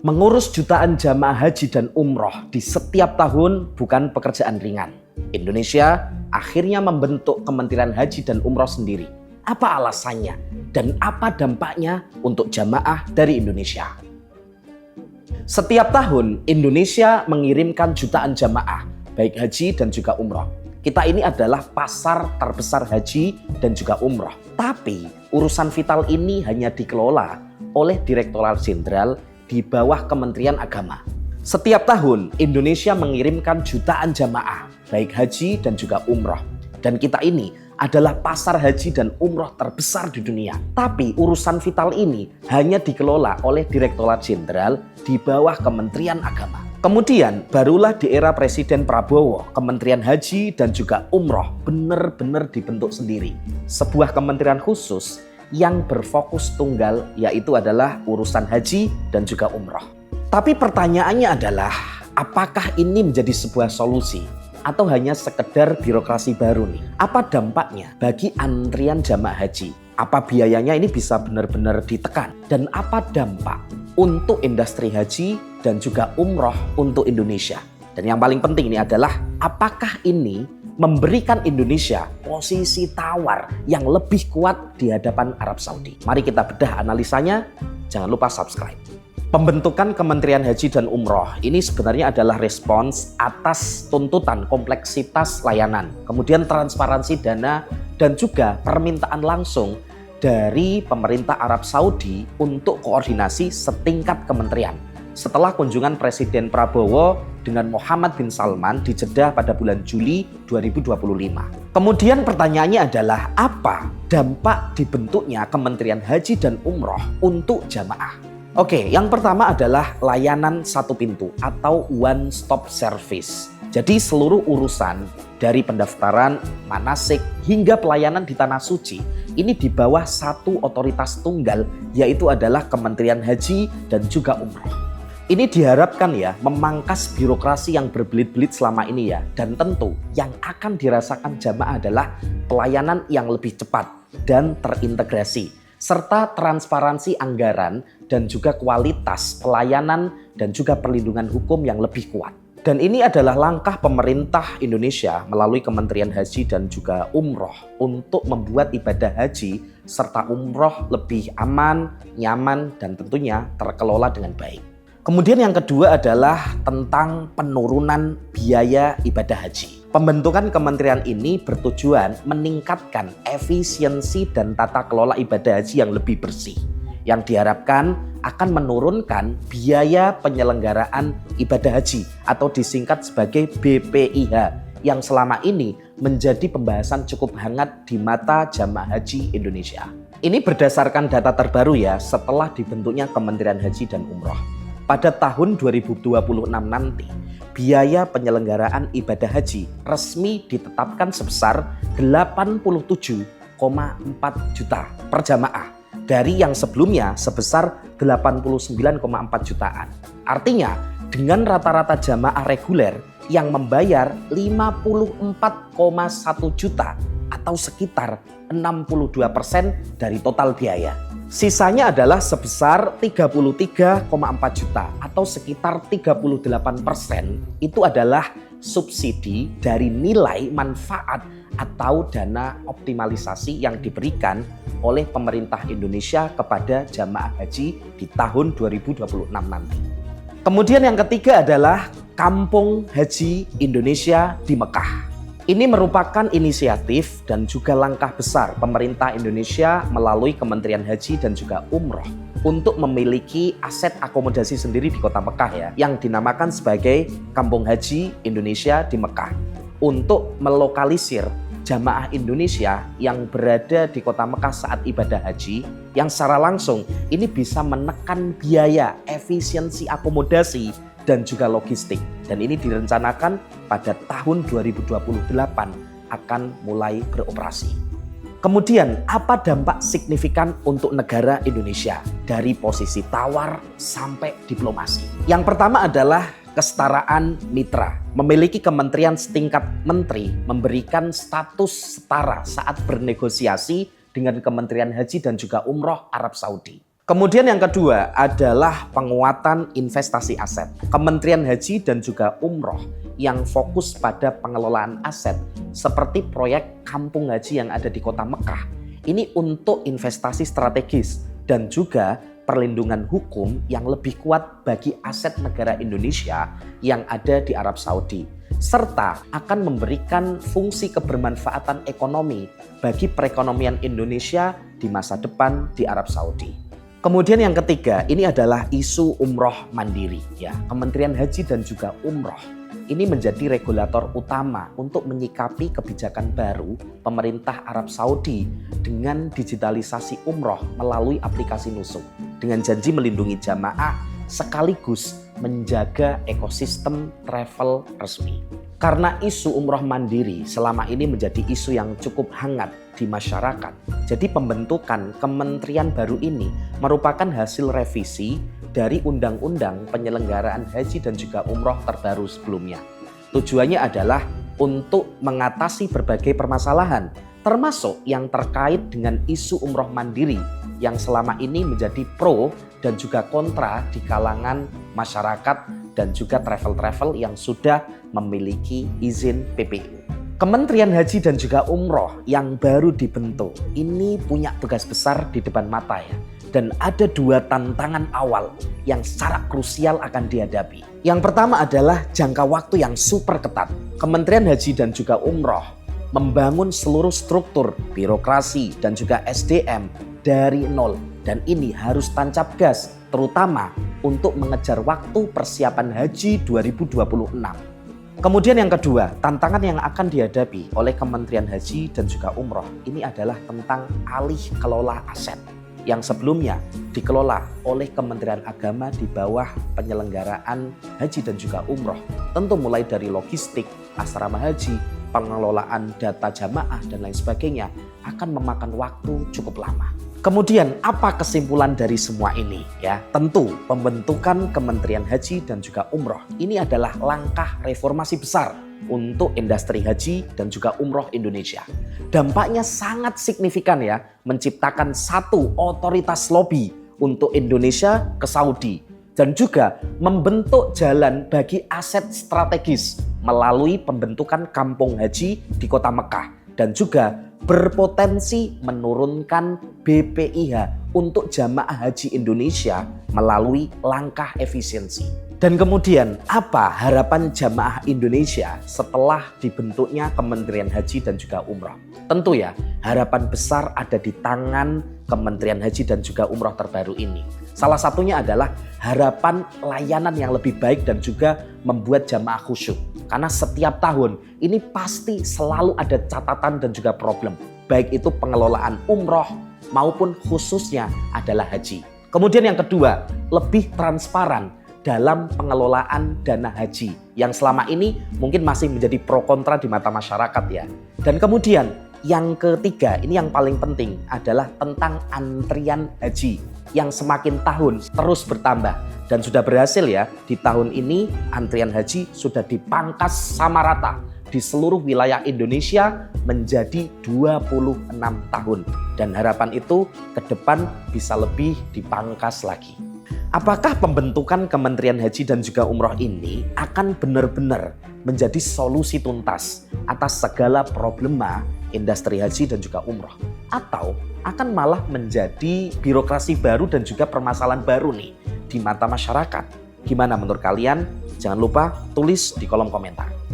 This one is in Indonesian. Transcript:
Mengurus jutaan jamaah haji dan umroh di setiap tahun bukan pekerjaan ringan. Indonesia akhirnya membentuk Kementerian Haji dan Umroh sendiri. Apa alasannya dan apa dampaknya untuk jamaah dari Indonesia? Setiap tahun Indonesia mengirimkan jutaan jamaah, baik haji dan juga umroh. Kita ini adalah pasar terbesar haji dan juga umroh. Tapi urusan vital ini hanya dikelola oleh Direktorat Jenderal di bawah Kementerian Agama. Setiap tahun Indonesia mengirimkan jutaan jamaah, baik haji dan juga umroh. Dan kita ini adalah pasar haji dan umroh terbesar di dunia. Tapi urusan vital ini hanya dikelola oleh Direktorat Jenderal di bawah Kementerian Agama. Kemudian barulah di era Presiden Prabowo, Kementerian Haji dan juga Umroh benar-benar dibentuk sendiri. Sebuah kementerian khusus yang berfokus tunggal, yaitu adalah urusan haji dan juga umroh. Tapi pertanyaannya adalah, apakah ini menjadi sebuah solusi atau hanya sekedar birokrasi baru nih? Apa dampaknya bagi antrian jamaah haji? Apa biayanya ini bisa benar-benar ditekan? Dan apa dampak untuk industri haji dan juga umroh untuk Indonesia? Dan yang paling penting ini adalah, apakah ini memberikan Indonesia posisi tawar yang lebih kuat di hadapan Arab Saudi? Mari kita bedah analisanya, jangan lupa subscribe. Pembentukan Kementerian Haji dan Umroh ini sebenarnya adalah respons atas tuntutan kompleksitas layanan, kemudian transparansi dana, dan juga permintaan langsung dari pemerintah Arab Saudi untuk koordinasi setingkat kementerian. Setelah kunjungan Presiden Prabowo dengan Muhammad bin Salman di Jeddah pada bulan Juli 2025. Kemudian pertanyaannya adalah, apa dampak dibentuknya Kementerian Haji dan Umroh untuk jamaah? Oke, yang pertama adalah layanan satu pintu atau one stop service. Jadi seluruh urusan dari pendaftaran, manasik, hingga pelayanan di Tanah Suci ini di bawah satu otoritas tunggal, yaitu adalah Kementerian Haji dan juga Umroh. Ini diharapkan ya memangkas birokrasi yang berbelit-belit selama ini ya. Dan tentu yang akan dirasakan jamaah adalah pelayanan yang lebih cepat dan terintegrasi, serta transparansi anggaran dan juga kualitas pelayanan dan juga perlindungan hukum yang lebih kuat. Dan ini adalah langkah pemerintah Indonesia melalui Kementerian Haji dan juga Umroh untuk membuat ibadah haji serta umroh lebih aman, nyaman, dan tentunya terkelola dengan baik. Kemudian yang kedua adalah tentang penurunan biaya ibadah haji. Pembentukan kementerian ini bertujuan meningkatkan efisiensi dan tata kelola ibadah haji yang lebih bersih, yang diharapkan akan menurunkan biaya penyelenggaraan ibadah haji atau disingkat sebagai BPIH yang selama ini menjadi pembahasan cukup hangat di mata jamaah haji Indonesia. Ini berdasarkan data terbaru ya setelah dibentuknya Kementerian Haji dan Umroh. Pada tahun 2026 nanti, biaya penyelenggaraan ibadah haji resmi ditetapkan sebesar 87,4 juta per jamaah dari yang sebelumnya sebesar 89,4 jutaan. Artinya, dengan rata-rata jamaah reguler yang membayar 54,1 juta atau sekitar 62% dari total biaya. Sisanya adalah sebesar 33,4 juta atau sekitar 38% itu adalah subsidi dari nilai manfaat atau dana optimalisasi yang diberikan oleh pemerintah Indonesia kepada jamaah haji di tahun 2026 nanti. Kemudian yang ketiga adalah Kampung Haji Indonesia di Mekah. Ini merupakan inisiatif dan juga langkah besar pemerintah Indonesia melalui Kementerian Haji dan juga Umroh untuk memiliki aset akomodasi sendiri di kota Mekah ya, yang dinamakan sebagai Kampung Haji Indonesia di Mekah, untuk melokalisir jamaah Indonesia yang berada di kota Mekah saat ibadah haji, yang secara langsung ini bisa menekan biaya, efisiensi akomodasi dan juga logistik. Dan ini direncanakan pada tahun 2028 akan mulai beroperasi. Kemudian apa dampak signifikan untuk negara Indonesia dari posisi tawar sampai diplomasi? Yang pertama adalah kesetaraan mitra. Memiliki kementerian setingkat menteri memberikan status setara saat bernegosiasi dengan Kementerian Haji dan juga Umroh Arab Saudi. Kemudian yang kedua adalah penguatan investasi aset. Kementerian Haji dan juga Umroh yang fokus pada pengelolaan aset seperti proyek Kampung Haji yang ada di Kota Mekah. Ini untuk investasi strategis dan juga perlindungan hukum yang lebih kuat bagi aset negara Indonesia yang ada di Arab Saudi, serta akan memberikan fungsi kebermanfaatan ekonomi bagi perekonomian Indonesia di masa depan di Arab Saudi. Kemudian yang ketiga, ini adalah isu umroh mandiri. Ya, Kementerian Haji dan juga Umroh ini menjadi regulator utama untuk menyikapi kebijakan baru pemerintah Arab Saudi dengan digitalisasi umroh melalui aplikasi Nusuk dengan janji melindungi jamaah sekaligus menjaga ekosistem travel resmi. Karena isu umroh mandiri selama ini menjadi isu yang cukup hangat di masyarakat, jadi pembentukan kementerian baru ini merupakan hasil revisi dari Undang-Undang Penyelenggaraan Haji dan juga Umroh terbaru sebelumnya. Tujuannya adalah untuk mengatasi berbagai permasalahan, termasuk yang terkait dengan isu umroh mandiri yang selama ini menjadi pro dan juga kontra di kalangan masyarakat dan juga travel-travel yang sudah memiliki izin PPU. Kementerian Haji dan juga Umroh yang baru dibentuk ini punya tugas besar di depan mata ya. Dan ada dua tantangan awal yang secara krusial akan dihadapi. Yang pertama adalah jangka waktu yang super ketat. Kementerian Haji dan juga Umroh membangun seluruh struktur, birokrasi dan juga SDM dari nol. Dan ini harus tancap gas, terutama untuk mengejar waktu persiapan Haji 2026. Kemudian yang kedua, tantangan yang akan dihadapi oleh Kementerian Haji dan juga Umroh ini adalah tentang alih kelola aset yang sebelumnya dikelola oleh Kementerian Agama di bawah penyelenggaraan haji dan juga umroh. Tentu mulai dari logistik, asrama haji, pengelolaan data jamaah dan lain sebagainya akan memakan waktu cukup lama. Kemudian apa kesimpulan dari semua ini? Ya, tentu pembentukan Kementerian Haji dan juga Umroh ini adalah langkah reformasi besar untuk industri haji dan juga umroh Indonesia. Dampaknya sangat signifikan ya, menciptakan satu otoritas lobby untuk Indonesia ke Saudi dan juga membentuk jalan bagi aset strategis melalui pembentukan kampung haji di Kota Mekah dan juga berpotensi menurunkan BPIH untuk jamaah haji Indonesia melalui langkah efisiensi. Dan kemudian apa harapan jamaah Indonesia setelah dibentuknya Kementerian Haji dan juga Umroh? Tentu ya, harapan besar ada di tangan Kementerian Haji dan juga Umroh terbaru ini. Salah satunya adalah harapan layanan yang lebih baik dan juga membuat jamaah khusyuk. Karena setiap tahun ini pasti selalu ada catatan dan juga problem. Baik itu pengelolaan umroh maupun khususnya adalah haji. Kemudian yang kedua, lebih transparan dalam pengelolaan dana haji yang selama ini mungkin masih menjadi pro kontra di mata masyarakat ya. Dan kemudian yang ketiga, ini yang paling penting adalah tentang antrian haji yang semakin tahun terus bertambah dan sudah berhasil ya. Di tahun ini antrian haji sudah dipangkas sama rata di seluruh wilayah Indonesia menjadi 26 tahun dan harapan itu ke depan bisa lebih dipangkas lagi. Apakah pembentukan Kementerian Haji dan juga Umroh ini akan benar-benar menjadi solusi tuntas atas segala problema industri haji dan juga umroh? Atau akan malah menjadi birokrasi baru dan juga permasalahan baru nih di mata masyarakat? Gimana menurut kalian? Jangan lupa tulis di kolom komentar.